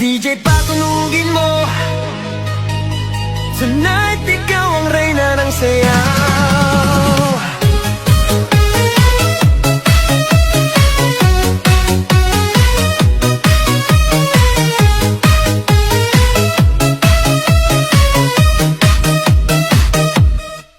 DJ patunugin mo. Tonight ikaw ang reyna ng sayaw.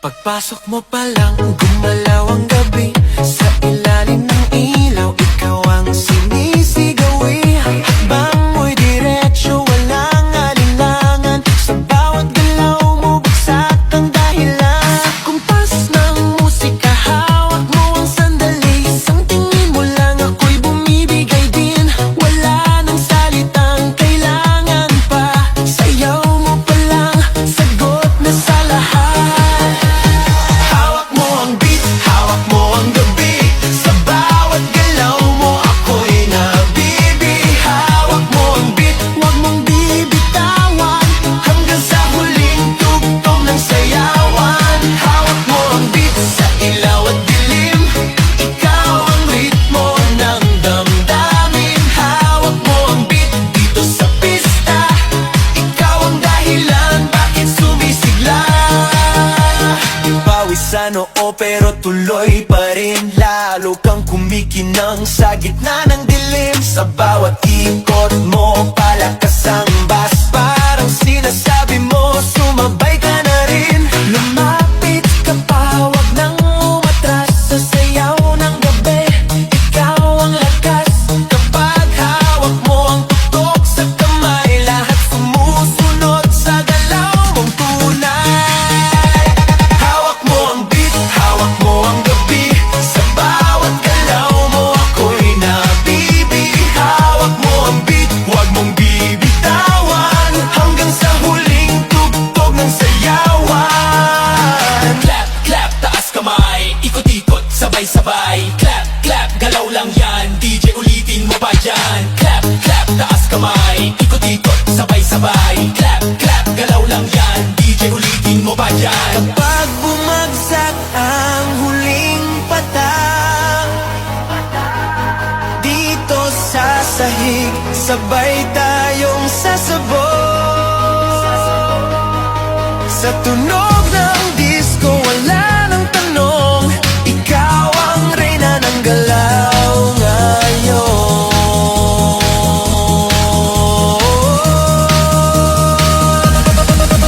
Pagpasok mo pa lang, gumalaw ang gabi. Sa ilalim ng ilaw, ikaw ang sinisigawi. Hakbang mo'y diretsyo, walang alinlangan. Sa bawat galaw mo, bagsak ang dahilan. Sa kumpas ng musika, hawak mo ang sandali. Isang tingin mo lang, ako'y bumibigay din. Wala nang salitang kailangan pa. Sayaw mo pa lang, sagot na sa lahat. Sa noo pero tuloy pa rin. Lalo kang kumikinang sa gitna ng dilim. Sa bawat ikot mo, palakas ang bass. Parang sinasabi mo, sumabay ka na rin. Lumapit ka pa, wag nang umatras. Sa sayaw ng gabi, ikaw ang lakas. Kapag hawak mo ang tutok sa kamay, lahat sumusunod sa galaw mong tunay. Sabay, clap, clap, galaw lang yan. DJ ulitin mo pa dyan. Clap, clap, taas kamay. Ikot-ikot, sabay-sabay. Clap, clap, galaw lang yan. DJ ulitin mo pa dyan. Kapag bumagsak ang huling patak dito sa sahig, sabay tayong sasabog. Sa tunog ng disco, wala nang tanong. Ikaw ang reyna ng galaw ngayon.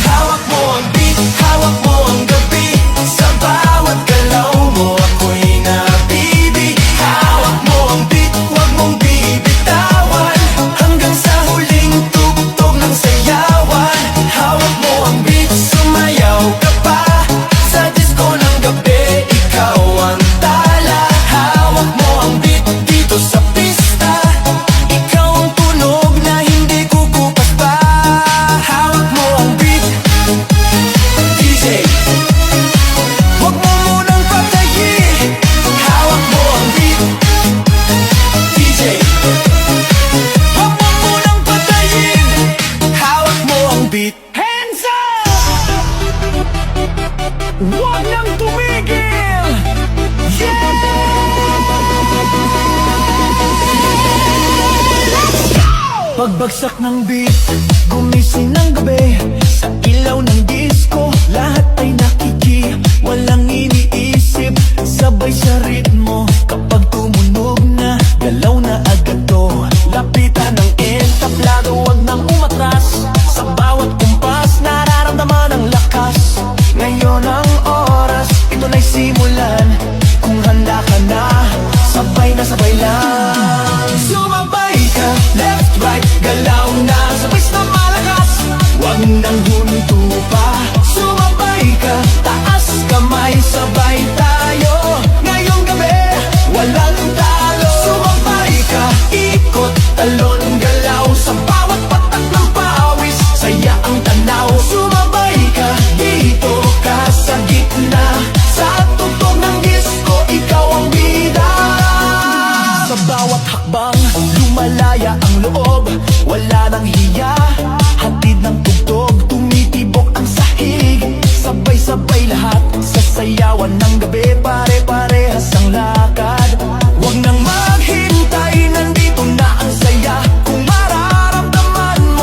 Hawak mo ang beat, hawak mo ang gabi. Sa bawat galaw mo, ako'y nabibi. Hawak mo ang beat, huwag mong bibitawan. Hanggang sa huling tugtog ng sayawan. Hawak mo ang beat, sumayaw ka pa. Sa disco ng gabi, ikaw ang tala. Hawak mo ang beat dito sa pista. Ikaw ang tunog na hindi kukupas pa. Hawak mo ang beat, DJ, huwag mo munang patayin. Hawak mo ang beat, DJ, huwag mo munang patayin. Hawak mo ang beat. Hands up! Huwag nang tumigil! Yeah! Pagbagsak ng beat, gumising ng gabi. Sa ilaw ng disco, lahat ay nakiki. Walang iniisip, sabay sa ritmo. Kapag tumunog na, galaw na agad to. Lapitan ng entablado, wag nang umatras. Sa bawat kumpas, nararamdaman ang lakas. Ngayon ang oras, ito na'y simulan. Kung handa ka na, sabay na sabay lang. Sumabay ka, left, right, galaw na. Sabay na malakas, wag nang huminto pa. Sumabay ka, taas kamay, sabay tayo. Ngayong gabi, walang talo. Sumabay ka, ikot, talon, galaw. Sa bawat patak ng pawis, saya ang tanaw. Sumabay ka, dito ka sa gitna. Sa tugtog ng disco, ikaw ang bida. Sa bawat hakbang, lumalaya ang loob. Wala nang hiya, hatid ng tugtog. Tumitibok ang sahig, sabay-sabay lahat. Sa sayawan ng gabi, pare-parehas ang lakad. Huwag nang maghintay, nandito na ang saya. Kung mararamdaman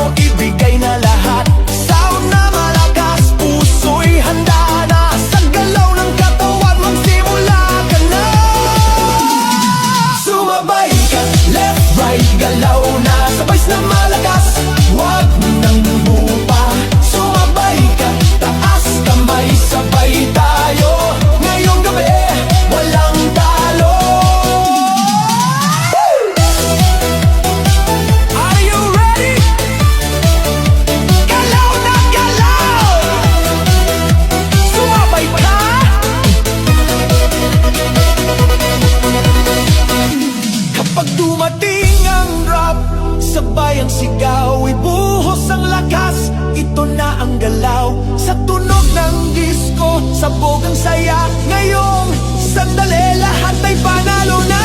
sabog ang saya. Ngayong sandali, lahat ay panalo na.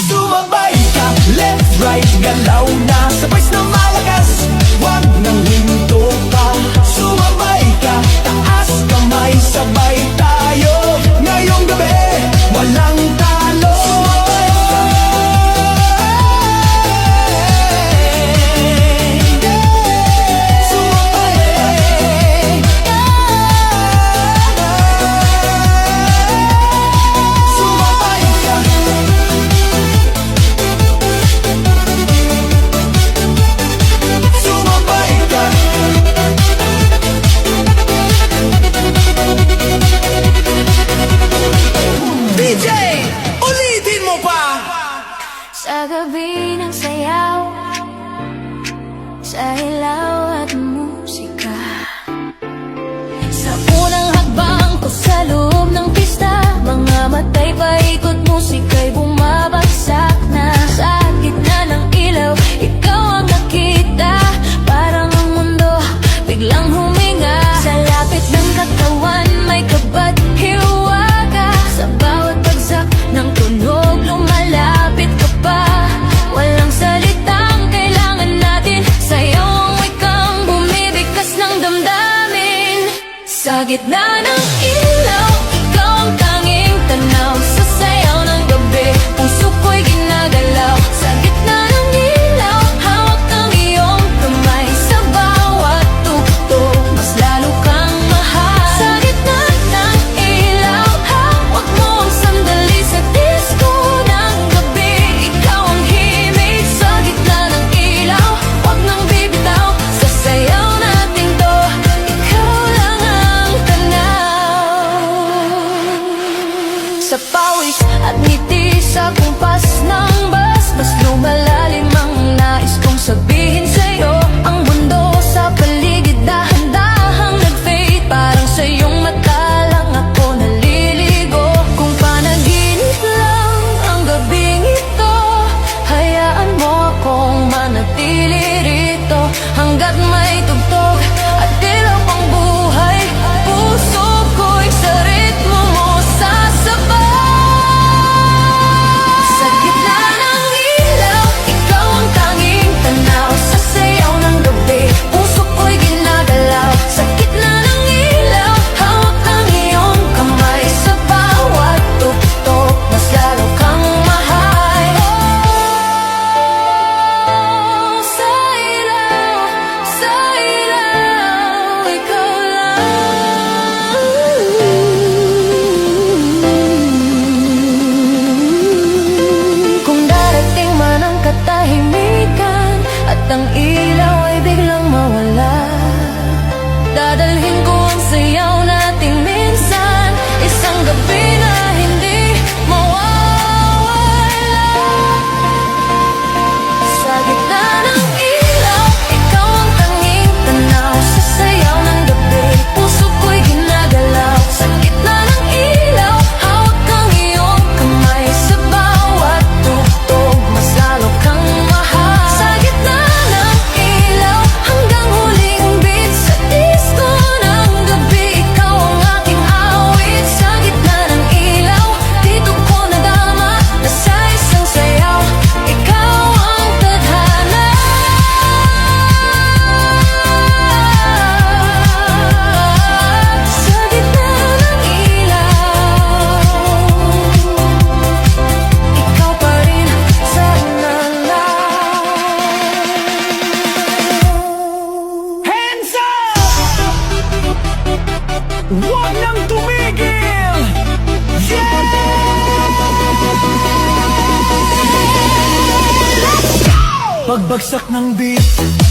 Sumabay ka, left, right, galaw na sabay na malakas, wag nang hinto pa. Sumabay ka, taas kamay, sabay tayo. Ngayong gabi, walang talo. Sa gabi ng sayaw, sa ilaw at musika, sa unang hakbang ko sa loob ng pista, mga matay paikot, musika'y bumabagsak na. Sa gitna ng ilaw, ikaw ang nakita, parang ang mundo biglang huminga. Sa lapit ng katawan, may kabat hiwaga, sa bawat bagsak ng tunog, lumalapit ka pa. Walang salitang kailangan natin, sayaw ang wikang bumibigkas ng damdamin. Sa gitna ng ilaw, ikaw ang tanging tanaw, sa sayaw ng gabi, puso ko'y ginagalaw. Sa gitna ng ilaw, hawak ang iyong kamay, sa bawat tugtog, mas lalo kang mahal. Sa gitna ng ilaw, hawak mo ang sandali, sa disco ng gabi, ikaw ang himig. Sa gitna ng ilaw, wag nang bibitaw, sa sayaw natin to, ikaw lang ang tanaw. Sa pawis at ngiti, sa kumpas ng bus, mas lumalalim ang nais kong sabihin sa'yo. Ang mundo sa paligid dahan-dahang nag-fade, parang sa iyong mata lang ako naliligo. Kung panaginip lang ang gabing ito, hayaan mo akong manatili rito hanggat may tugtog at ilaw pang buhay. Puso ko'y sa ritmo mo sasabay. Sa gitna ng ilaw, ikaw ang tanging tanaw, sa sayaw ng gabi, puso ko'y ginagalaw. Sa gitna ng ilaw, hawak ang iyong kamay, sa bawat tugtog, mas lalo kang mahal. Oh, sa ilaw, ikaw lang. Kung darating man ang katahimikan at ang ilaw ay biglang mawala, dadalhin ko ang sayaw natin minsan, isang gabi na hindi mawawala. Sa gitna ng ilaw, ikaw ang tanging tanaw, sa sayaw ng gabi, puso ko'y ginagalaw. Sa gitna ng ilaw, hawak ang iyong kamay, sa bawat tugtog, mas lalo kang mahal. Sa gitna ng ilaw, hanggang huling beat, sa disco ng gabi, ikaw ang aking awit. Sa gitna ng ilaw, dito ko nadama na sa isang sayaw, ikaw ang tadhana. Sa gitna ng ilaw, ikaw pa rin sa nalaw. Hands up! Huwag nang tumigil! Yeah! Pagbagsak ng beat,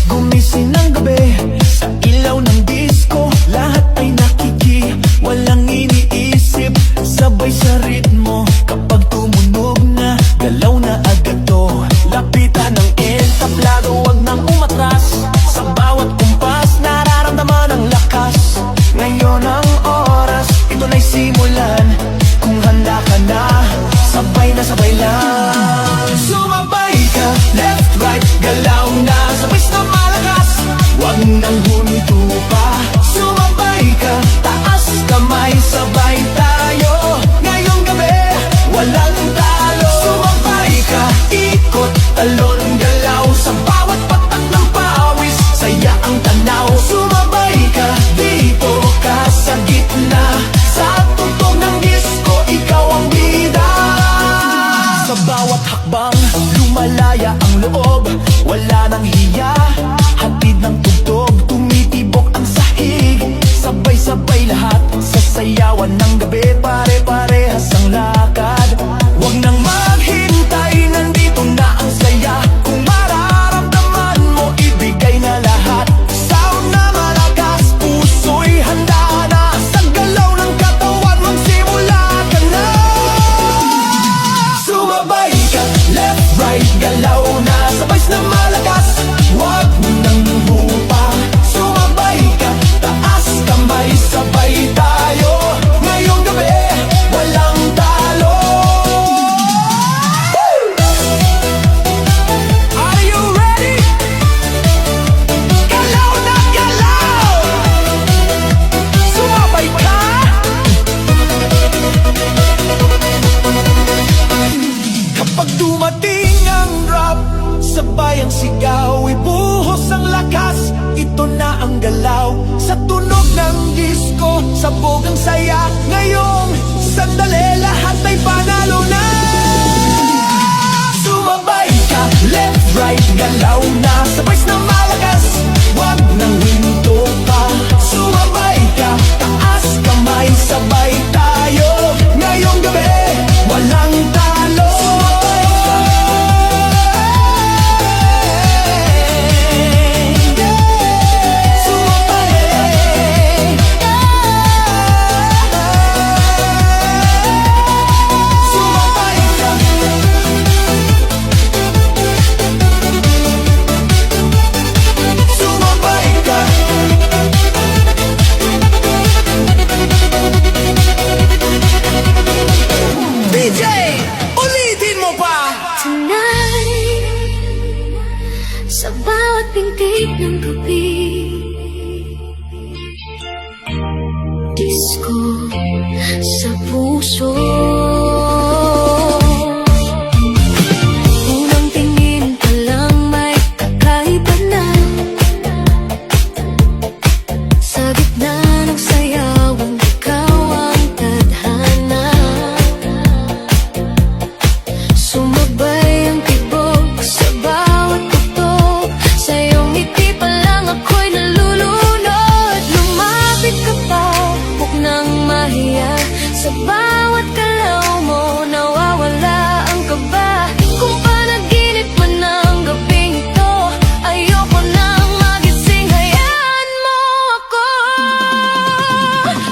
gumising ng gabi, sa ilaw ng disco, lahat ay nakiki, walang iniisip, sabay sa ritmo. Kapag tumunog na, galaw na agad to, lapitan ng entablado, wag nang umatras. Sa bawat kumpas, nararamdaman ang lakas. Ngayon ang oras, ito na'y simulan. Kung handa ka na, sabay na sabay lang. Sumabay ka, left, right, galaw na sabay na malakas, wag nang huminto pa. Sumabay ka, taas ng hiya, hatid ng tugtog, tumitibok ang sahig. Sabay-sabay lahat, sasayawan ng gabi, pare-parehas ang lakad. Huwag nang maghintay, nandito na ang saya. Kung mararamdaman mo, ibigay na lahat. Sound na malakas, puso'y handa na. Sa galaw ng katawan, magsimula ka na. Sumabay ka, left, right, galaw na. Sabay na malakas, huwag nang hupa. Sumabay ka, taas kamay, sabay tayo. Ngayong gabi, walang talo. Are you ready? Galaw na galaw! Sumabay ka! Kapag dumating ang rap, sabay ang sigaw, ibuhos ang lakas. Ito na ang galaw, sa tunog ng disco, sabog ang saya. Ngayong sandali, lahat ay panalo na. Sumabay ka, left, right, galaw na. Sabay na malakas, wag nang hinto pa. Sumabay ka, taas kamay, sabay tayo. Ngayong gabi, walang talo. Sumabay ka. Sumabay ka. DJ, ulitin mo pa. Tonight, sa bawat pintig ng gabi, disco sa puso. Unang tingin pa lang may kakaiba na. Sa gitna ng sayawang ikaw ang tadhana. Sumabay ang tibok sa bawat tugtog. Sa iyong ngiti pa lang ako'y nalulunod. Lumapit ka pa, huwag nang mahiya. Sa bawat galaw mo, nawawala ang kaba. Kung panaginip man ang gabing ito, ayoko nang magising, hayaan mo ako.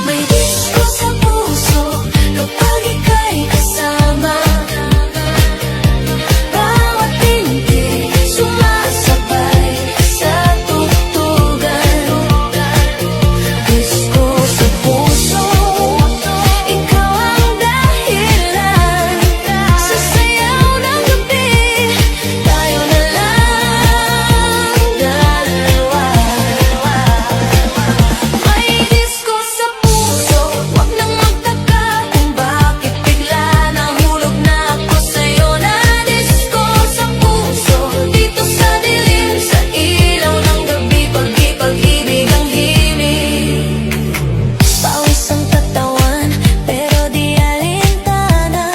May disco sa puso kapag ika'y kasama. Bawat pintig sumasabay sa tugtugan. Disco sa puso, ikaw ang dahilan. Sa sayaw ng gabi, tayo na lang dalawa. May disco sa puso, huwag nang magtaka kung bakit bigla nahulog na ako sa'yo. Na disco sa puso, dito sa dilim, sa ilaw ng gabi, pag-ibig ang himig. Pawis ang katawan, pero di alintana.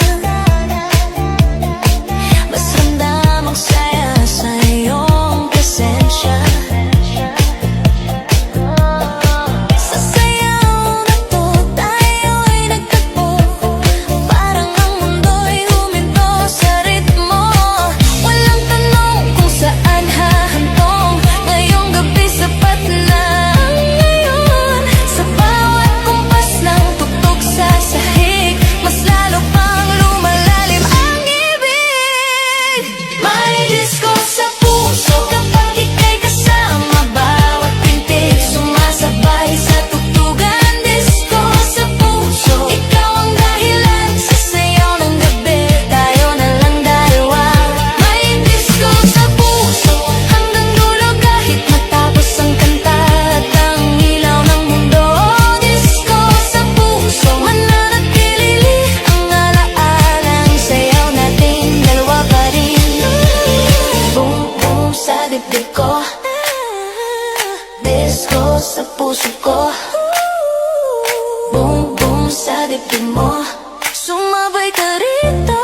Mas ramdam ang saya sa iyong presensya. Sa sayaw na to, tayo'y nagtagpo. Parang ang mundo'y huminto sa ritmo. Walang tanong kung saan hahantong. Ngayong gabi sapat na ang ngayon. Sa bawat kumpas ng tugtog sa sahig, mas lalo pang lumalalim ang ibig. May disco sa puso kapag ika'y kasama. Bawat pintig sumasabay sa tugtugan. Disco sa puso, ikaw ang dahilan. Sa sayaw ng gabi, tayo na lang dalawa. May disco sa puso hanggang dulo, kahit matapos ang kanta at ang ilaw ng mundo. Disco sa puso, mananatili ang alaalang sayaw nating dalawa pa rin. Boom boom sa dibdib ko, disco sa puso ko. Boom boom sa dibdib mo, sumabay ka rito.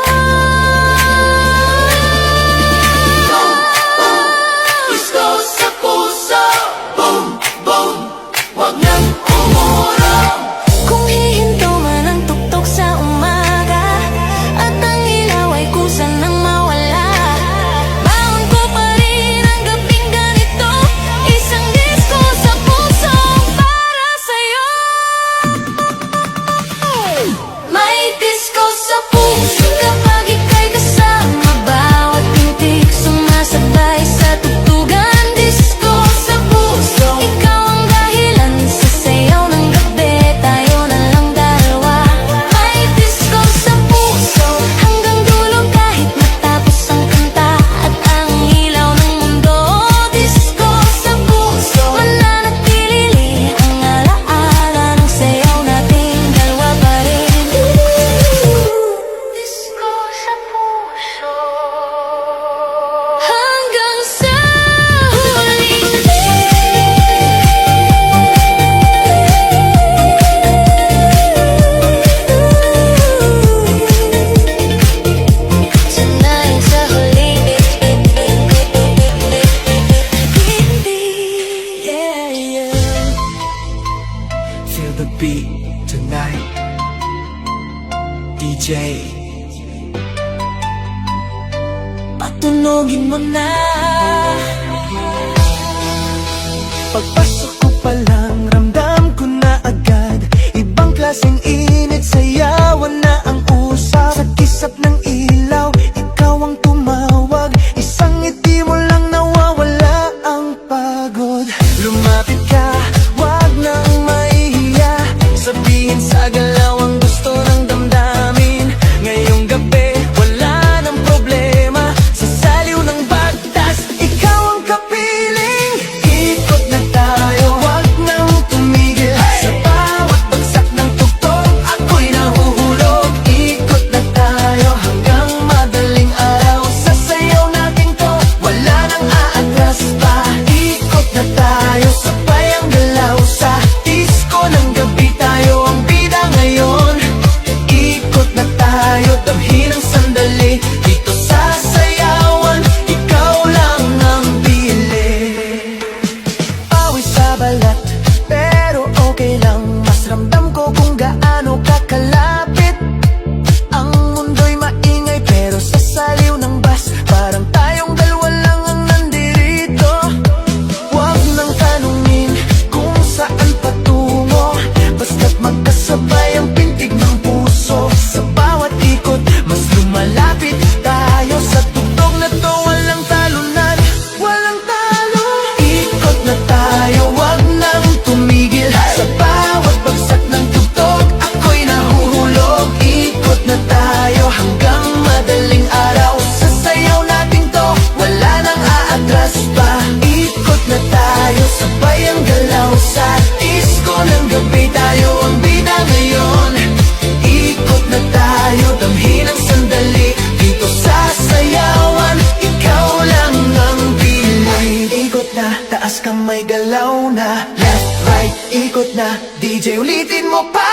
DJ. Patunogin mo na. Pagpasok ko pa lang, ramdam ko na agad ibang klaseng init, sayawan na ang usap. Sa kisap ng ilaw, ikaw ang tumawag. Isang ngiti mo lang nawawala ang pagod. Lumapit ka, wag nang mahihiya. Sabihin sa galaw ang gusto ng damdamin. Ngayong gabi, wala nang problema. Sa saliw ng bagtas, ikaw ang kapiling. Ikot na tayo, wag nang tumigil. Sa bawat bagsak ng tugtog, ako'y nahuhulog. Ikot na tayo hanggang madaling araw. Sa sayaw natin to, wala nang aatras pa. Ikot na tayo, sabay ang galaw. Sa disco ng gabi, tayo ang bida ngayon. Ikot na tayo, damhin ang sandali. Dito sa sayawan, ikaw lang ang pili. Pawis sa balat, pero okay lang. Mas ramdam ko kung gaano kakalapit. Ang mundo'y maingay, pero sa saliw ng bus, parang tayong dalawa lang ang nandirito. Huwag nang tanungin kung saan patungo, basta't magkasabay ang pintig ng puso. Sa bawat ikot, mas lumalapit tayo. Sa tugtog na to, walang talunan, walang talo. Ikot na tayo, wag nang tumigil. Sa bawat bagsak ng tugtog, ako'y nahuhulog. Ikot na tayo hanggang madaling araw. Sa sayaw natin to, wala nang aatras pa. Ikot na tayo, sabay ang galaw. Sa disco ng gabi, tayo ang bida ngayon. Ikot na tayo, damhin ang sandali. Dito sa sayawan, ikaw lang ang pili. Ikot na, taas kamay, galaw na. Left, right, ikot na. DJ, ulitin mo pa.